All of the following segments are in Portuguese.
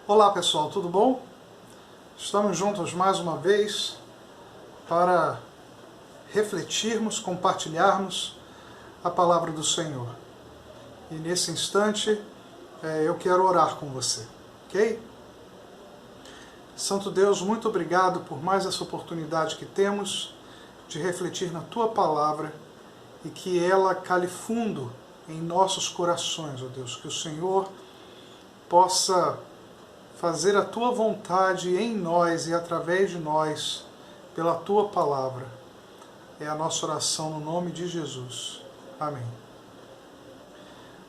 Olá pessoal, tudo bom? Estamos juntos mais uma vez para refletirmos, compartilharmos a palavra do Senhor. E nesse instante eu quero orar com você, ok? Santo Deus, muito obrigado por mais essa oportunidade que temos de refletir na Tua palavra e que ela cale fundo em nossos corações, ó Deus, que o Senhor possa fazer a Tua vontade em nós e através de nós, pela Tua palavra. É a nossa oração no nome de Jesus. Amém.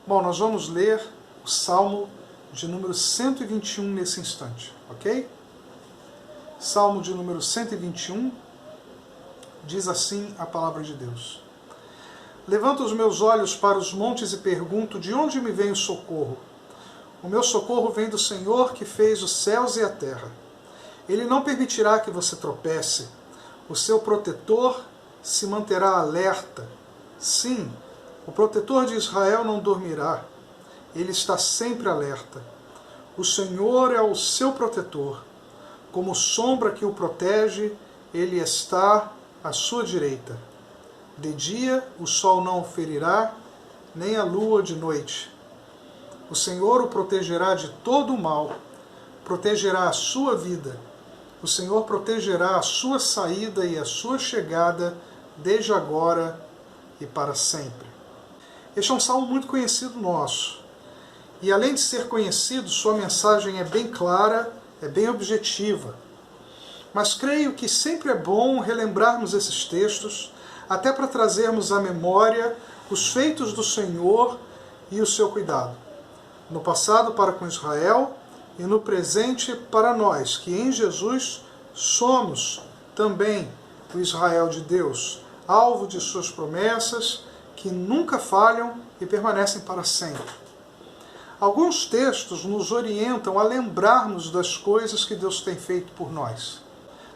Bom, nós vamos ler o Salmo de número 121 nesse instante, ok? Salmo de número 121, diz assim a palavra de Deus. Levanto os meus olhos para os montes e pergunto, de onde me vem o socorro? O meu socorro vem do Senhor que fez os céus e a terra. Ele não permitirá que você tropece. O seu protetor se manterá alerta. Sim, o protetor de Israel não dormirá. Ele está sempre alerta. O Senhor é o seu protetor. Como sombra que o protege, ele está à sua direita. De dia o sol não o ferirá, nem a lua de noite. O Senhor o protegerá de todo o mal, protegerá a sua vida. O Senhor protegerá a sua saída e a sua chegada, desde agora e para sempre. Este é um salmo muito conhecido nosso. E além de ser conhecido, sua mensagem é bem clara, é bem objetiva. Mas creio que sempre é bom relembrarmos esses textos, até para trazermos à memória os feitos do Senhor e o seu cuidado. No passado para com Israel e no presente para nós, que em Jesus somos também o Israel de Deus, alvo de suas promessas, que nunca falham e permanecem para sempre. Alguns textos nos orientam a lembrarmos das coisas que Deus tem feito por nós.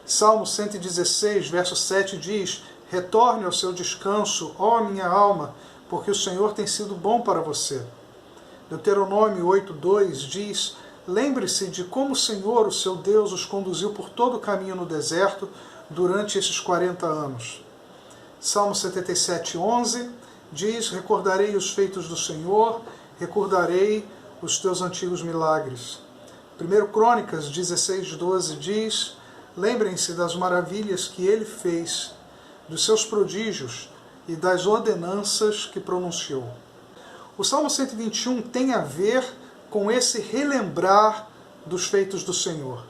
Salmo 116, verso 7 diz, retorne ao seu descanso, ó minha alma, porque o Senhor tem sido bom para você. Deuteronômio 8,2 diz, lembre-se de como o Senhor, o seu Deus, os conduziu por todo o caminho no deserto durante esses 40 anos. Salmo 77,11 diz, recordarei os feitos do Senhor, recordarei os teus antigos milagres. 1 Crônicas 16,12 diz, lembrem-se das maravilhas que ele fez, dos seus prodígios e das ordenanças que pronunciou. O Salmo 121 tem a ver com esse relembrar dos feitos do Senhor.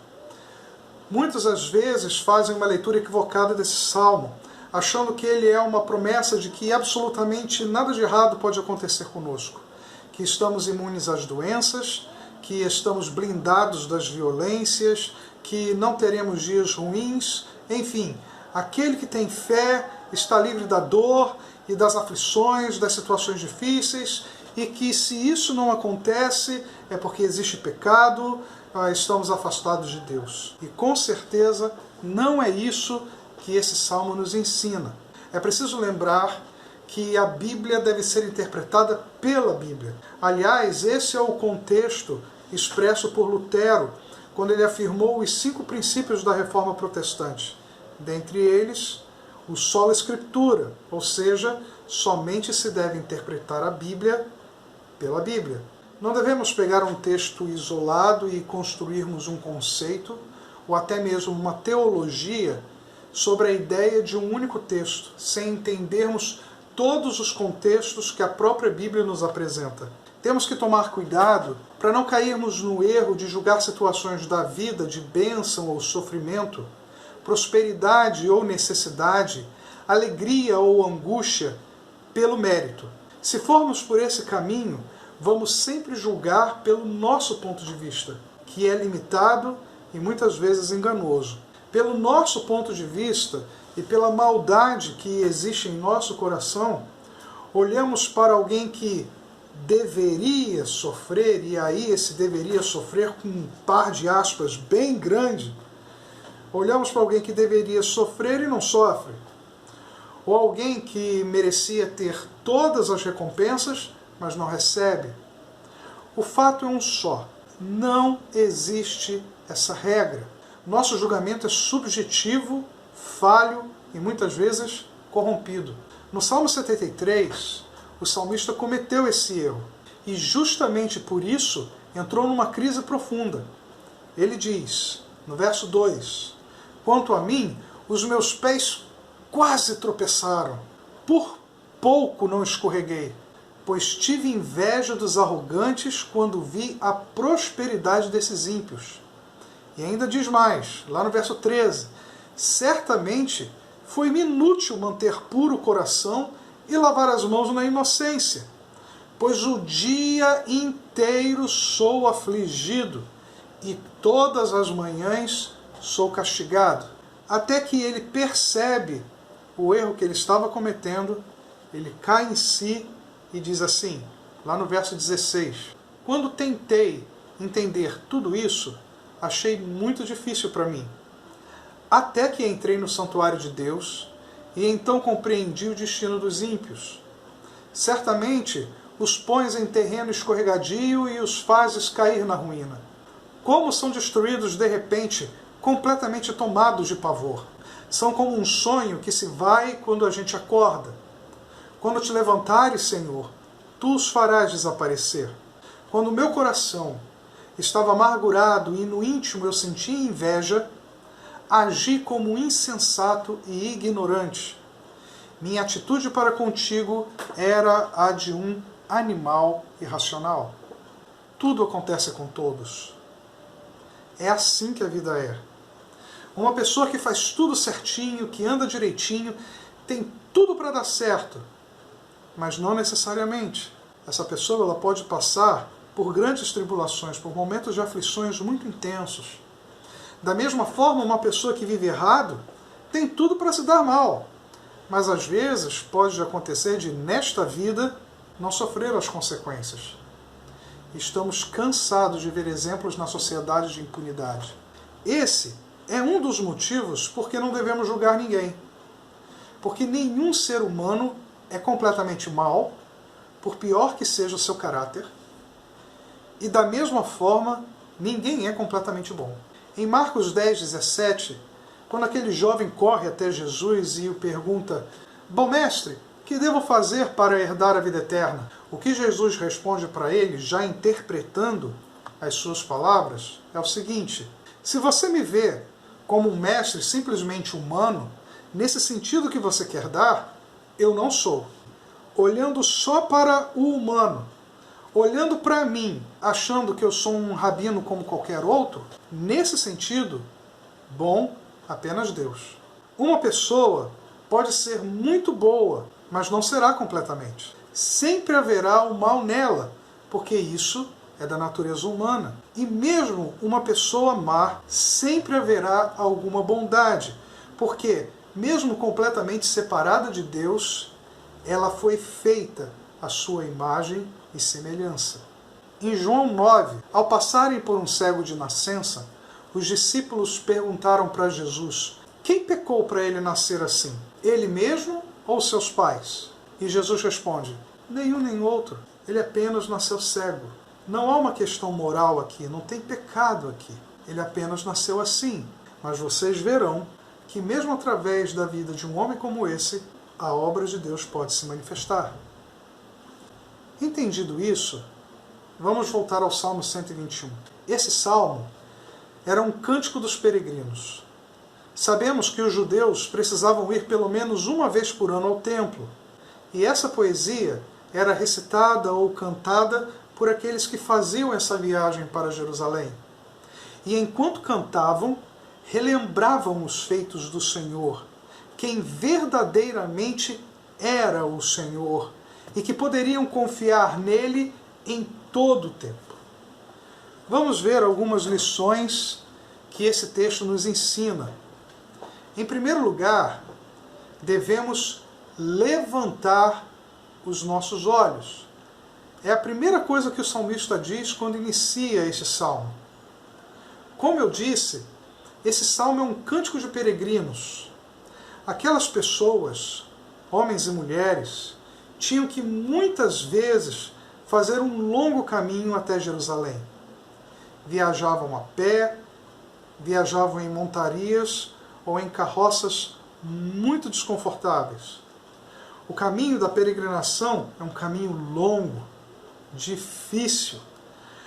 Muitas às vezes fazem uma leitura equivocada desse Salmo, achando que ele é uma promessa de que absolutamente nada de errado pode acontecer conosco, que estamos imunes às doenças, que estamos blindados das violências, que não teremos dias ruins, enfim, aquele que tem fé está livre da dor e das aflições, das situações difíceis, e que se isso não acontece é porque existe pecado, estamos afastados de Deus. E com certeza não é isso que esse salmo nos ensina. É preciso lembrar que a Bíblia deve ser interpretada pela Bíblia. Aliás, esse é o contexto expresso por Lutero, quando ele afirmou os 5 princípios da Reforma Protestante. Dentre eles, o sola scriptura, ou seja, somente se deve interpretar a Bíblia pela Bíblia. Não devemos pegar um texto isolado e construirmos um conceito, ou até mesmo uma teologia, sobre a ideia de um único texto, sem entendermos todos os contextos que a própria Bíblia nos apresenta. Temos que tomar cuidado para não cairmos no erro de julgar situações da vida de bênção ou sofrimento, prosperidade ou necessidade, alegria ou angústia, pelo mérito. Se formos por esse caminho, vamos sempre julgar pelo nosso ponto de vista, que é limitado e muitas vezes enganoso. Pelo nosso ponto de vista e pela maldade que existe em nosso coração, olhamos para alguém que deveria sofrer, e aí esse deveria sofrer com um par de aspas bem grande. Olhamos para alguém que deveria sofrer e não sofre. Ou alguém que merecia ter todas as recompensas, mas não recebe. O fato é um só. Não existe essa regra. Nosso julgamento é subjetivo, falho e muitas vezes corrompido. No Salmo 73, o salmista cometeu esse erro e justamente por isso entrou numa crise profunda. Ele diz, no verso 2, quanto a mim, os meus pés quase tropeçaram, por pouco não escorreguei, pois tive inveja dos arrogantes quando vi a prosperidade desses ímpios. E ainda diz mais, lá no verso 13, certamente foi-me inútil manter puro o coração e lavar as mãos na inocência, pois o dia inteiro sou afligido e todas as manhãs sou castigado. Até que ele percebe o erro que ele estava cometendo, ele cai em si e diz assim, lá no verso 16, quando tentei entender tudo isso, achei muito difícil para mim. Até que entrei no santuário de Deus e então compreendi o destino dos ímpios. Certamente os pões em terreno escorregadio e os fazes cair na ruína. Como são destruídos de repente, completamente tomados de pavor. São como um sonho que se vai quando a gente acorda. Quando te levantares, Senhor, tu os farás desaparecer. Quando o meu coração estava amargurado e no íntimo eu sentia inveja, agi como insensato e ignorante. Minha atitude para contigo era a de um animal irracional. Tudo acontece com todos. É assim que a vida é. Uma pessoa que faz tudo certinho, que anda direitinho, tem tudo para dar certo, mas não necessariamente. Essa pessoa ela pode passar por grandes tribulações, por momentos de aflições muito intensos. Da mesma forma, uma pessoa que vive errado tem tudo para se dar mal, mas às vezes pode acontecer de, nesta vida, não sofrer as consequências. Estamos cansados de ver exemplos na sociedade de impunidade. Esse é um dos motivos por que não devemos julgar ninguém. Porque nenhum ser humano é completamente mau, por pior que seja o seu caráter, e da mesma forma, ninguém é completamente bom. Em Marcos 10, 17, quando aquele jovem corre até Jesus e o pergunta, bom mestre, que devo fazer para herdar a vida eterna? O que Jesus responde para ele, já interpretando as suas palavras, é o seguinte, se você me vê como um mestre simplesmente humano, nesse sentido que você quer dar, eu não sou. Olhando só para o humano, olhando para mim, achando que eu sou um rabino como qualquer outro, nesse sentido, bom, apenas Deus. Uma pessoa pode ser muito boa, mas não será completamente. Sempre haverá o mal nela, porque isso é da natureza humana. E mesmo uma pessoa má, sempre haverá alguma bondade, porque mesmo completamente separada de Deus, ela foi feita à sua imagem e semelhança. Em João 9, ao passarem por um cego de nascença, os discípulos perguntaram para Jesus, quem pecou para ele nascer assim? Ele mesmo ou seus pais? E Jesus responde, nenhum nem outro, ele apenas nasceu cego. Não há uma questão moral aqui, não tem pecado aqui. Ele apenas nasceu assim. Mas vocês verão que mesmo através da vida de um homem como esse, a obra de Deus pode se manifestar. Entendido isso, vamos voltar ao Salmo 121. Esse salmo era um cântico dos peregrinos. Sabemos que os judeus precisavam ir pelo menos uma vez por ano ao templo, e essa poesia era recitada ou cantada por aqueles que faziam essa viagem para Jerusalém. E enquanto cantavam, relembravam os feitos do Senhor, quem verdadeiramente era o Senhor, e que poderiam confiar nele em todo o tempo. Vamos ver algumas lições que esse texto nos ensina. Em primeiro lugar, devemos levantar os nossos olhos. É a primeira coisa que o salmista diz quando inicia este salmo. Como eu disse, esse salmo é um cântico de peregrinos. Aquelas pessoas, homens e mulheres, tinham que muitas vezes fazer um longo caminho até Jerusalém. viajavam a pé, viajavam em montarias ou em carroças muito desconfortáveis. O caminho da peregrinação é um caminho longo, difícil,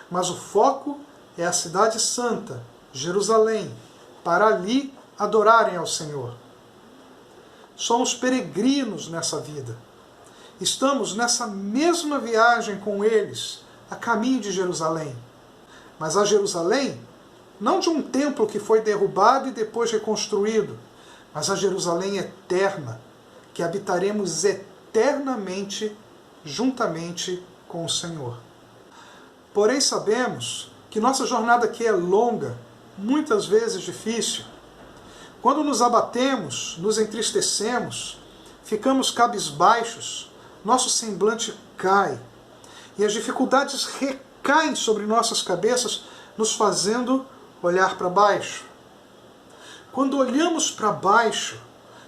mas o foco é a cidade santa, Jerusalém, para ali adorarem ao Senhor. Somos peregrinos nessa vida. Estamos nessa mesma viagem com eles, a caminho de Jerusalém. Mas a Jerusalém, não de um templo que foi derrubado e depois reconstruído, mas a Jerusalém eterna, que habitaremos eternamente juntamente com o Senhor. Porém sabemos que nossa jornada aqui é longa, muitas vezes difícil. Quando nos abatemos, nos entristecemos, ficamos cabisbaixos, nosso semblante cai e as dificuldades recaem sobre nossas cabeças, nos fazendo olhar para baixo. Quando olhamos para baixo,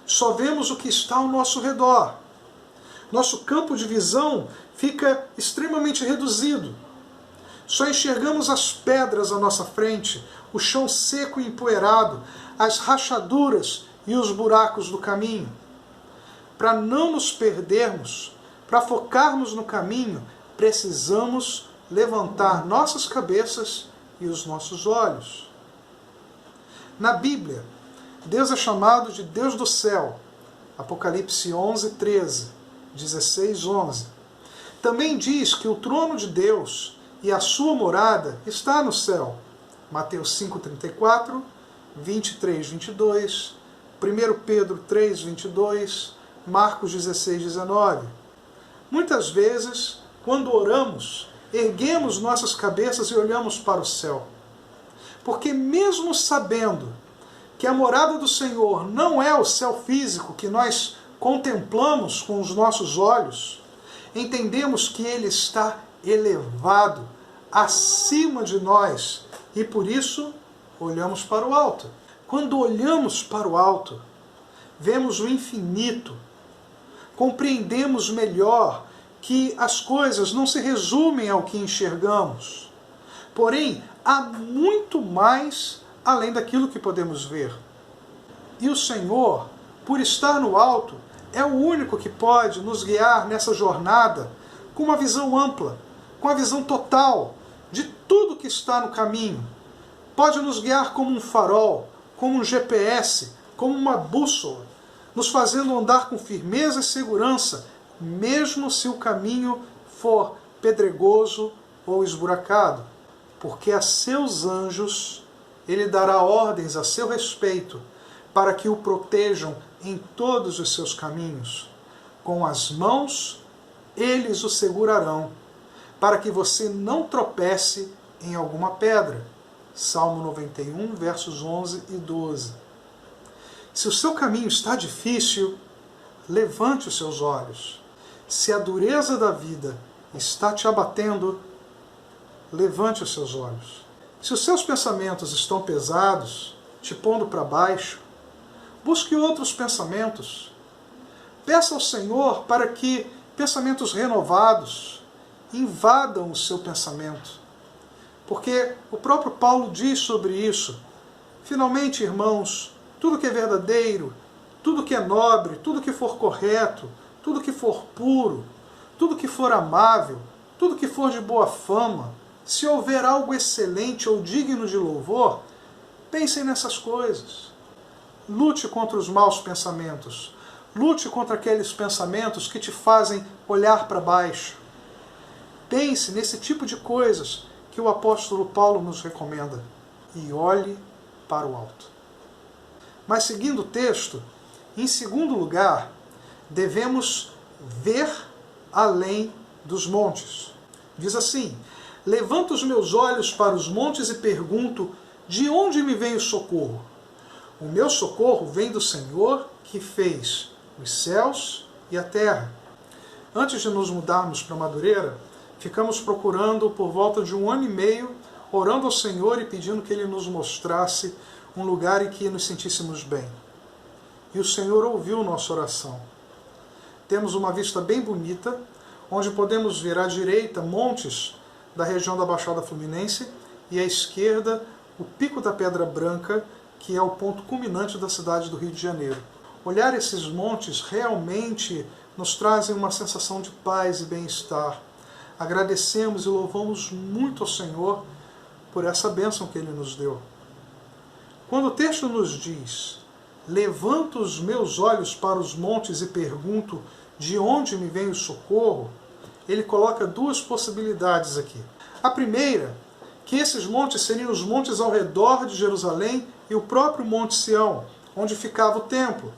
só vemos o que está ao nosso redor. Nosso campo de visão fica extremamente reduzido. Só enxergamos as pedras à nossa frente, o chão seco e empoeirado, as rachaduras e os buracos do caminho. Para não nos perdermos, para focarmos no caminho, precisamos levantar nossas cabeças e os nossos olhos. Na Bíblia, Deus é chamado de Deus do céu. Apocalipse 11, 13, 16, 11. Também diz que o trono de Deus e a sua morada está no céu. Mateus 5, 34, 23, 22, 1 Pedro 3, 22, Marcos 16, 19. Muitas vezes, quando oramos, erguemos nossas cabeças e olhamos para o céu. Porque mesmo sabendo que a morada do Senhor não é o céu físico que nós contemplamos com os nossos olhos, entendemos que Ele está elevado acima de nós e por isso olhamos para o alto. Quando olhamos para o alto, vemos o infinito, compreendemos melhor que as coisas não se resumem ao que enxergamos. Porém, há muito mais além daquilo que podemos ver. E o Senhor, por estar no alto, é o único que pode nos guiar nessa jornada com uma visão ampla, com a visão total de tudo que está no caminho. Pode nos guiar como um farol, como um GPS, como uma bússola, nos fazendo andar com firmeza e segurança, mesmo se o caminho for pedregoso ou esburacado. Porque a seus anjos Ele dará ordens a seu respeito, para que o protejam em todos os seus caminhos. Com as mãos, eles o segurarão, para que você não tropece em alguma pedra. Salmo 91, versos 11 e 12. Se o seu caminho está difícil, levante os seus olhos. Se a dureza da vida está te abatendo, levante os seus olhos. Se os seus pensamentos estão pesados, te pondo para baixo, busque outros pensamentos. Peça ao Senhor para que pensamentos renovados invadam o seu pensamento. Porque o próprio Paulo diz sobre isso. Finalmente, irmãos, tudo que é verdadeiro, tudo que é nobre, tudo que for correto, tudo que for puro, tudo que for amável, tudo que for de boa fama, se houver algo excelente ou digno de louvor, pensem nessas coisas. Lute contra os maus pensamentos. Lute contra aqueles pensamentos que te fazem olhar para baixo. Pense nesse tipo de coisas que o apóstolo Paulo nos recomenda. E olhe para o alto. Mas seguindo o texto, em segundo lugar, devemos ver além dos montes. Diz assim: levanto os meus olhos para os montes e pergunto, de onde me vem o socorro? O meu socorro vem do Senhor que fez os céus e a terra. Antes de nos mudarmos para Madureira, ficamos procurando por volta de 1 ano e meio, orando ao Senhor e pedindo que Ele nos mostrasse um lugar em que nos sentíssemos bem. E o Senhor ouviu nossa oração. Temos uma vista bem bonita, onde podemos ver à direita montes da região da Baixada Fluminense e à esquerda o Pico da Pedra Branca, que é o ponto culminante da cidade do Rio de Janeiro. Olhar esses montes realmente nos trazem uma sensação de paz e bem-estar. Agradecemos e louvamos muito ao Senhor por essa bênção que Ele nos deu. Quando o texto nos diz: levanto os meus olhos para os montes e pergunto de onde me vem o socorro, ele coloca duas possibilidades aqui. A primeira, que esses montes seriam os montes ao redor de Jerusalém e o próprio Monte Sião, onde ficava o templo.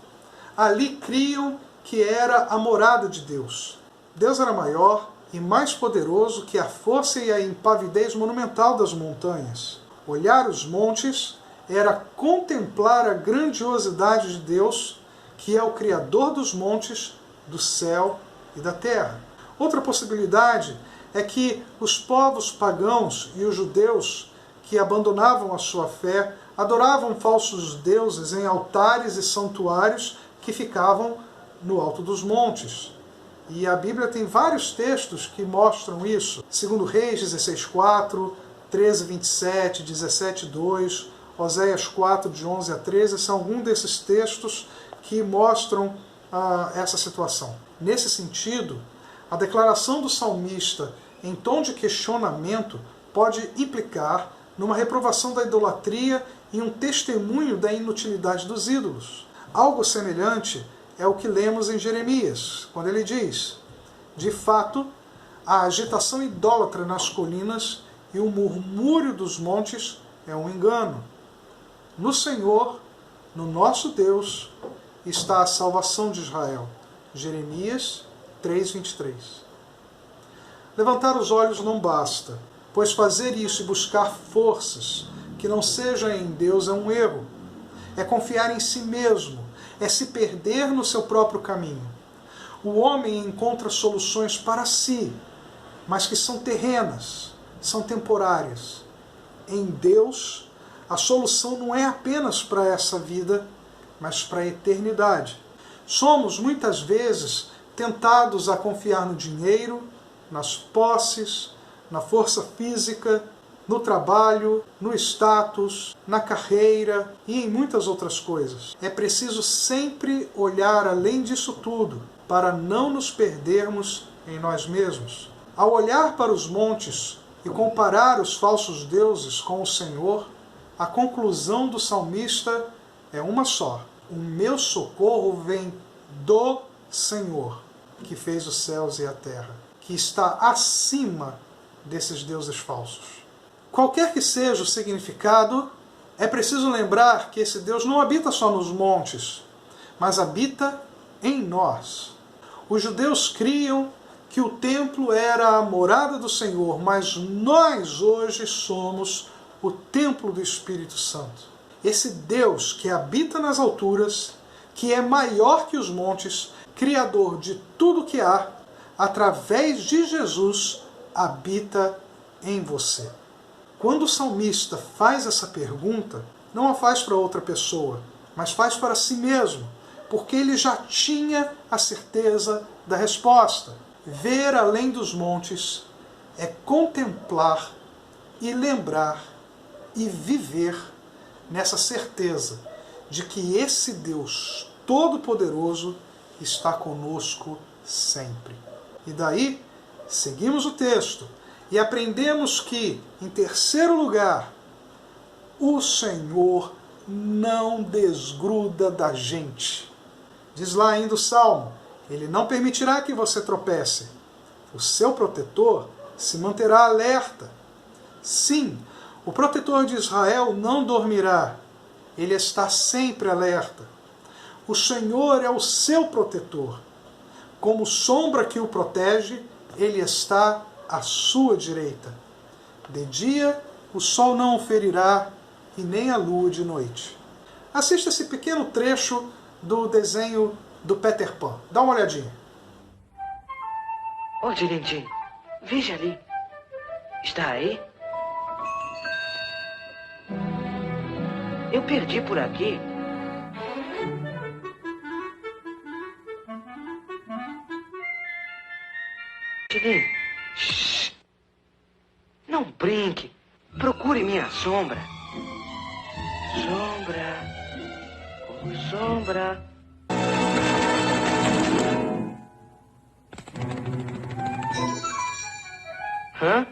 Ali criam que era a morada de Deus. Deus era maior e mais poderoso que a força e a impavidez monumental das montanhas. Olhar os montes era contemplar a grandiosidade de Deus, que é o Criador dos montes, do céu e da terra. Outra possibilidade é que os povos pagãos e os judeus que abandonavam a sua fé adoravam falsos deuses em altares e santuários que ficavam no alto dos montes. E a Bíblia tem vários textos que mostram isso. 2 Reis 16:4, 13:27, 17:2, Oséias 4, de 11 a 13, são alguns desses textos que mostram essa situação. Nesse sentido, a declaração do salmista em tom de questionamento pode implicar numa reprovação da idolatria e um testemunho da inutilidade dos ídolos. Algo semelhante é o que lemos em Jeremias, quando ele diz: de fato, a agitação idólatra nas colinas e o murmúrio dos montes é um engano. No Senhor, no nosso Deus, está a salvação de Israel. Jeremias 3:23. Levantar os olhos não basta, pois fazer isso e buscar forças que não sejam em Deus é um erro. É confiar em si mesmo, é se perder no seu próprio caminho. O homem encontra soluções para si, mas que são terrenas, são temporárias. Em Deus, a solução não é apenas para essa vida, mas para a eternidade. Somos, muitas vezes, tentados a confiar no dinheiro, nas posses, na força física, no trabalho, no status, na carreira e em muitas outras coisas. É preciso sempre olhar além disso tudo, para não nos perdermos em nós mesmos. Ao olhar para os montes e comparar os falsos deuses com o Senhor, a conclusão do salmista é uma só: o meu socorro vem do Senhor, que fez os céus e a terra, que está acima desses deuses falsos. Qualquer que seja o significado, é preciso lembrar que esse Deus não habita só nos montes, mas habita em nós. Os judeus criam que o templo era a morada do Senhor, mas nós hoje somos o templo do Espírito Santo. Esse Deus que habita nas alturas, que é maior que os montes, criador de tudo que há, através de Jesus, habita em você. Quando o salmista faz essa pergunta, não a faz para outra pessoa, mas faz para si mesmo, porque ele já tinha a certeza da resposta. Ver além dos montes é contemplar e lembrar e viver nessa certeza de que esse Deus Todo-Poderoso está conosco sempre. E daí, seguimos o texto e aprendemos que, em terceiro lugar, o Senhor não desgruda da gente. Diz lá ainda o Salmo: Ele não permitirá que você tropece. O seu protetor se manterá alerta. Sim, o protetor de Israel não dormirá. Ele está sempre alerta. O Senhor é o seu protetor. Como sombra que o protege, Ele está à sua direita. De dia, o sol não o ferirá, e nem a lua de noite. Assista esse pequeno trecho do desenho do Peter Pan. Dá uma olhadinha. Onde, lindinho? Veja ali. Está aí? Eu perdi por aqui. Shh. Não brinque. Procure-me sombra. Sombra. Como sombra. Hã?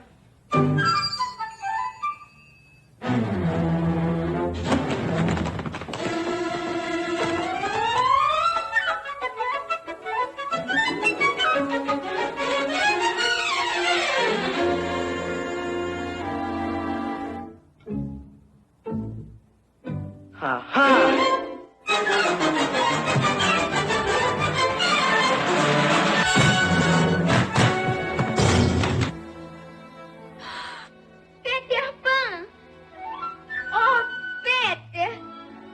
Peter Pan! Oh, Peter!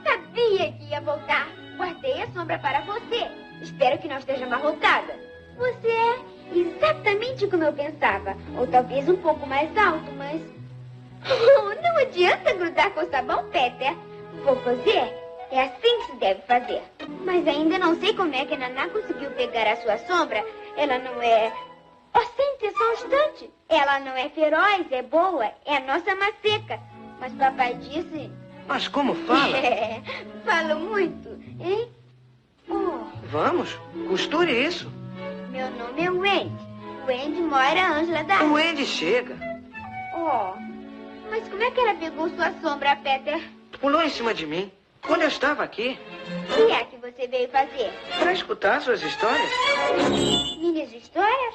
Sabia que ia voltar. Guardei a sombra para você. Espero que não esteja amarrotada. Você é exatamente como eu pensava. Ou talvez um pouco mais alto, mas... não adianta grudar com sabão, Peter. Vou fazer. É assim que se deve fazer. Mas ainda não sei como é que a Naná conseguiu pegar a sua sombra. Ela não é... Oh, sente só um instante. Ela não é feroz, é boa. É a nossa maceca. Mas papai disse... Mas como fala? É, falo muito, hein? Oh, Vamos, costure isso. meu nome é Wendy. Wendy Moira Ângela da... O Andy chega. Oh, mas como é que ela pegou sua sombra, Peter? Pulou em cima de mim. Quando eu estava aqui, O que é que você veio fazer? para escutar suas histórias. Minhas histórias?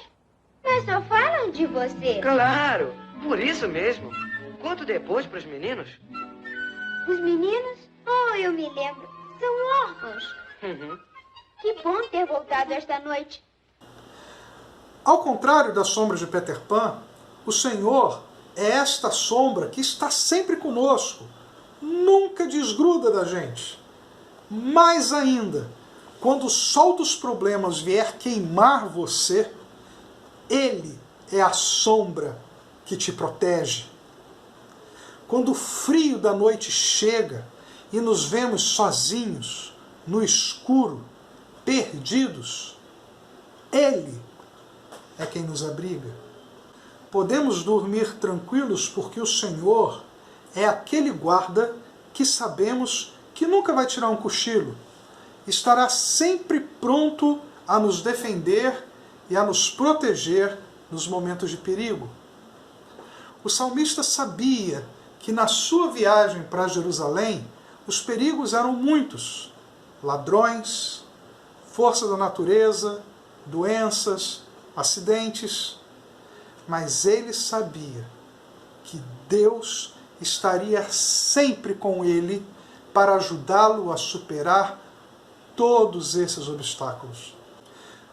Mas só falam de você. Claro, por isso mesmo. Conto depois para os meninos. Os meninos? Oh, eu me lembro. São órfãos. Uhum. Que bom ter voltado esta noite. Ao contrário da sombra de Peter Pan, o Senhor é esta sombra que está sempre conosco. Nunca desgruda da gente. Mais ainda, quando o sol dos problemas vier queimar você, Ele é a sombra que te protege. Quando o frio da noite chega e nos vemos sozinhos, no escuro, perdidos, Ele é quem nos abriga. Podemos dormir tranquilos porque o Senhor é aquele guarda que sabemos que nunca vai tirar um cochilo. Estará sempre pronto a nos defender e a nos proteger nos momentos de perigo. O salmista sabia que na sua viagem para Jerusalém os perigos eram muitos. Ladrões, força da natureza, doenças, acidentes. Mas ele sabia que Deus estaria sempre com ele para ajudá-lo a superar todos esses obstáculos.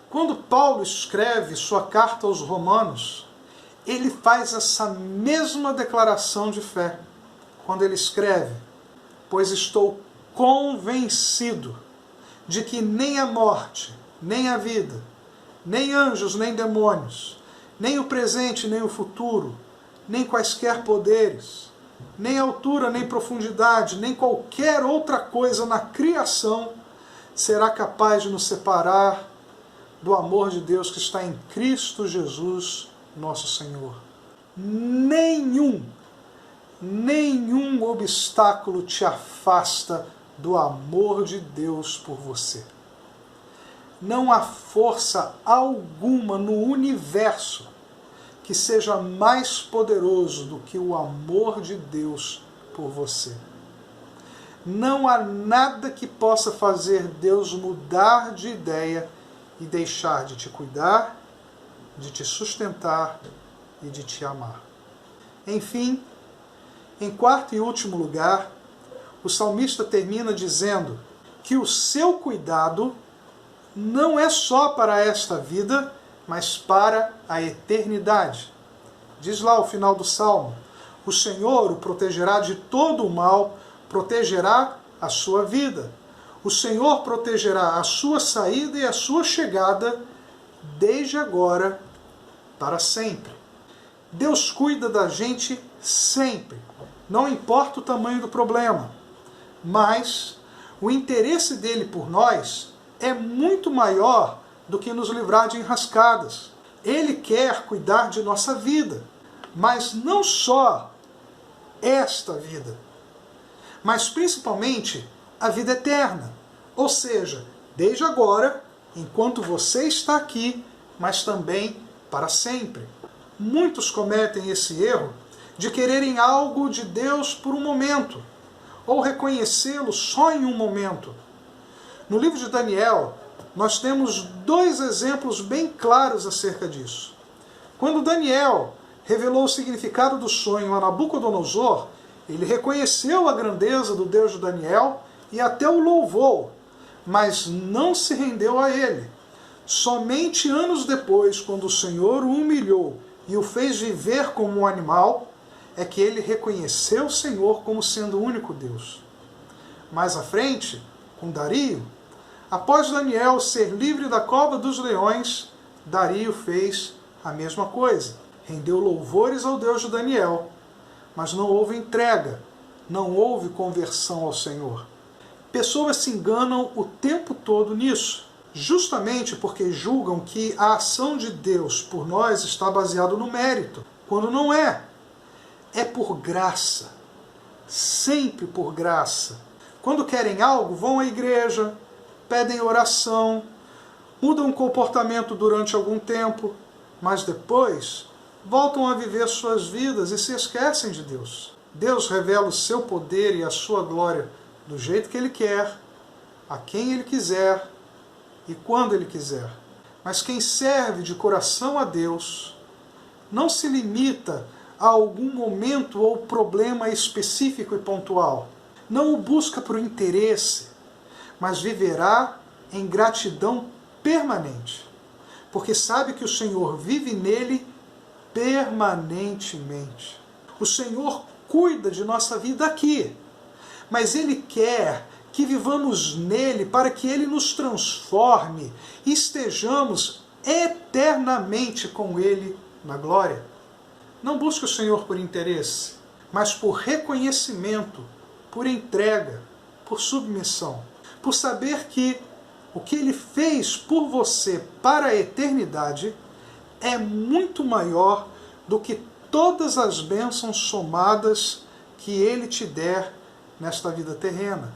Quando Paulo escreve sua carta aos Romanos, ele faz essa mesma declaração de fé. Quando ele escreve: pois estou convencido de que nem a morte, nem a vida, nem anjos, nem demônios, nem o presente, nem o futuro, nem quaisquer poderes, nem altura, nem profundidade, nem qualquer outra coisa na criação será capaz de nos separar do amor de Deus que está em Cristo Jesus, nosso Senhor. Nenhum obstáculo te afasta do amor de Deus por você. Não há força alguma no universo que seja mais poderoso do que o amor de Deus por você. Não há nada que possa fazer Deus mudar de ideia e deixar de te cuidar, de te sustentar e de te amar. Enfim, em quarto e último lugar, o salmista termina dizendo que o seu cuidado não é só para esta vida, mas para a eternidade. Diz lá o final do Salmo: o Senhor o protegerá de todo o mal, protegerá a sua vida. O Senhor protegerá a sua saída e a sua chegada, desde agora para sempre. Deus cuida da gente sempre, não importa o tamanho do problema, mas o interesse dele por nós é muito maior do que nos livrar de enrascadas. Ele quer cuidar de nossa vida, mas não só esta vida, mas principalmente a vida eterna. Ou seja, desde agora, enquanto você está aqui, mas também para sempre. Muitos cometem esse erro de quererem algo de Deus por um momento, ou reconhecê-lo só em um momento. No livro de Daniel, nós temos 2 exemplos bem claros acerca disso. Quando Daniel revelou o significado do sonho a Nabucodonosor, ele reconheceu a grandeza do Deus de Daniel e até o louvou, mas não se rendeu a ele. Somente anos depois, quando o Senhor o humilhou e o fez viver como um animal, é que ele reconheceu o Senhor como sendo o único Deus. Mais à frente, com Dario, após Daniel ser livre da cova dos leões, Dario fez a mesma coisa. Rendeu louvores ao Deus de Daniel, mas não houve entrega, não houve conversão ao Senhor. Pessoas se enganam o tempo todo nisso, justamente porque julgam que a ação de Deus por nós está baseada no mérito, quando não é. É por graça, sempre por graça. Quando querem algo, vão à igreja, pedem oração, mudam o comportamento durante algum tempo, mas depois voltam a viver suas vidas e se esquecem de Deus. Deus revela o seu poder e a sua glória do jeito que Ele quer, a quem Ele quiser e quando Ele quiser. Mas quem serve de coração a Deus não se limita a algum momento ou problema específico e pontual. Não o busca por interesse, mas viverá em gratidão permanente, porque sabe que o Senhor vive nele permanentemente. O Senhor cuida de nossa vida aqui, mas Ele quer que vivamos nele para que Ele nos transforme e estejamos eternamente com Ele na glória. Não busque o Senhor por interesse, mas por reconhecimento, por entrega, por submissão, por saber que o que Ele fez por você para a eternidade é muito maior do que todas as bênçãos somadas que Ele te der nesta vida terrena.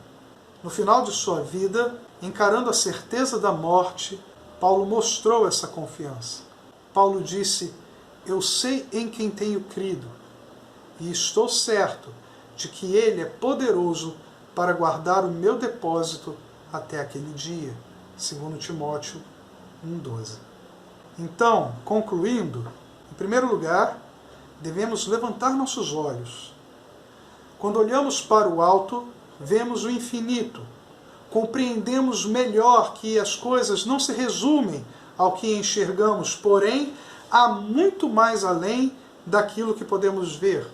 No final de sua vida, encarando a certeza da morte, Paulo mostrou essa confiança. Paulo disse: eu sei em quem tenho crido, e estou certo de que Ele é poderoso para guardar o meu depósito até aquele dia. 2 Timóteo 1,12. Então, concluindo, em primeiro lugar, devemos levantar nossos olhos. Quando olhamos para o alto, vemos o infinito. Compreendemos melhor que as coisas não se resumem ao que enxergamos, porém, há muito mais além daquilo que podemos ver.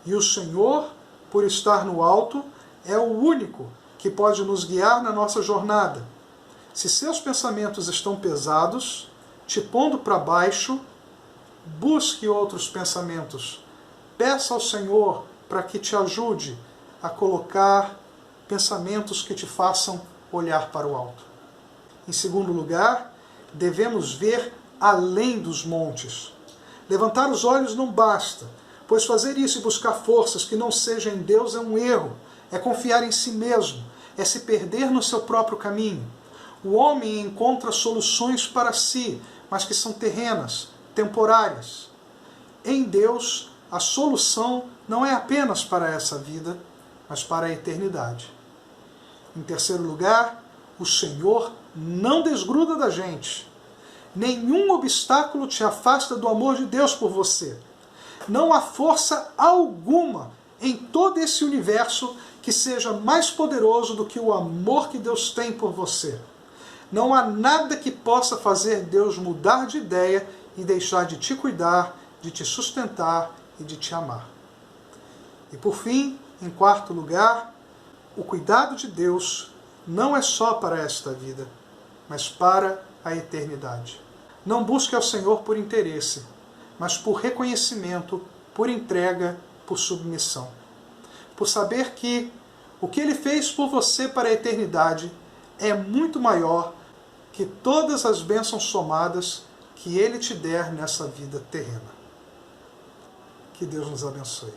E o Senhor, por estar no alto, é o único que pode nos guiar na nossa jornada. Se seus pensamentos estão pesados, te pondo para baixo, busque outros pensamentos. Peça ao Senhor para que te ajude a colocar pensamentos que te façam olhar para o alto. Em segundo lugar, devemos ver além dos montes. Levantar os olhos não basta, pois fazer isso e buscar forças que não sejam em Deus é um erro, é confiar em si mesmo, é se perder no seu próprio caminho. O homem encontra soluções para si, mas que são terrenas, temporárias. Em Deus, a solução não é apenas para essa vida, mas para a eternidade. Em terceiro lugar, o Senhor não desgruda da gente. Nenhum obstáculo te afasta do amor de Deus por você. Não há força alguma em todo esse universo que seja mais poderoso do que o amor que Deus tem por você. Não há nada que possa fazer Deus mudar de ideia e deixar de te cuidar, de te sustentar e de te amar. E por fim, em quarto lugar, o cuidado de Deus não é só para esta vida, mas para a eternidade. Não busque ao Senhor por interesse, mas por reconhecimento, por entrega, por submissão. Por saber que o que Ele fez por você para a eternidade é muito maior que todas as bênçãos somadas que Ele te der nessa vida terrena. Que Deus nos abençoe.